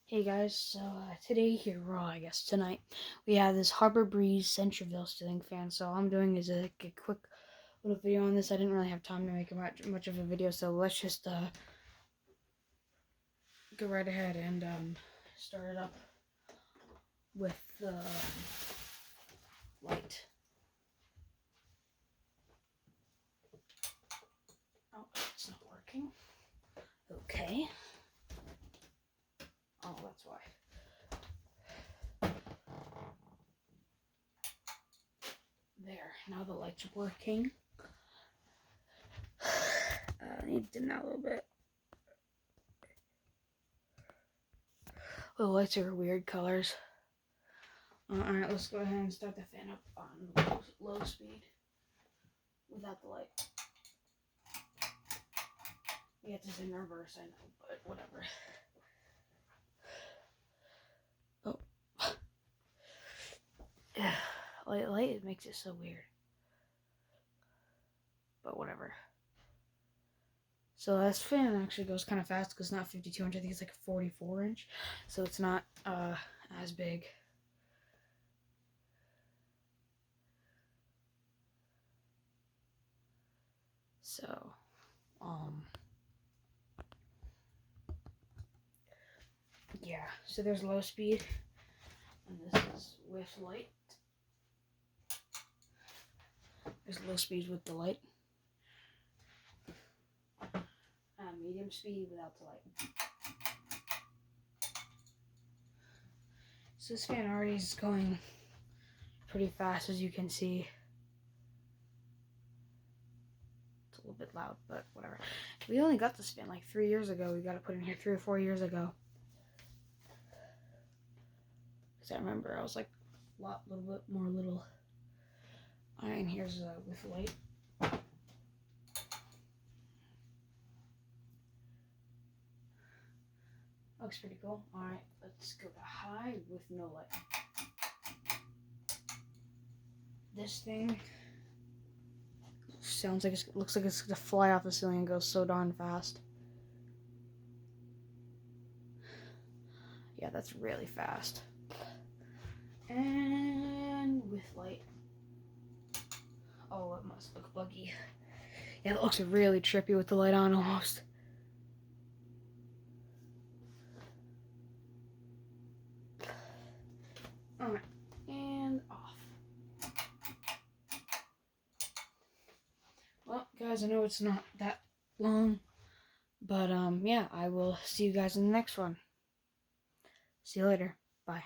Hey guys, so today here, I guess tonight, we have this Harbor Breeze Centreville ceiling fan. So all I'm doing is a quick little video on this. I didn't really have time to make much of a video, so let's just go right ahead and start it up with the light. Oh, it's not working. Okay. Oh, that's why. There, now the light's working. I need to dim that a little bit. The lights are weird colors. Alright, let's go ahead and start the fan up on low speed without the light. We have to in reverse, I know, but whatever. Oh. Light, it makes it so weird. But whatever. So this fan actually goes kind of fast because it's not 52 inch. I think it's like a 44 inch. So it's not as big. So, yeah. So there's low speed. And this is with light. There's low speed with the light. Medium speed without the light. So this fan already is going pretty fast, as you can see. It's a little bit loud, but whatever. We only got this fan like 3 years ago. We got it put in here 3 or 4 years ago. Because I remember I was like a little bit more little. Alright, and here's with light. Looks pretty cool. Alright, let's go to high with no light. This thing sounds like looks like it's gonna fly off the ceiling and go so darn fast. Yeah, that's really fast. And with light. Oh, it must look buggy. Yeah, it looks really trippy with the light on almost. Alright, and off. Well, guys, I know it's not that long, but yeah, I will see you guys in the next one. See you later. Bye.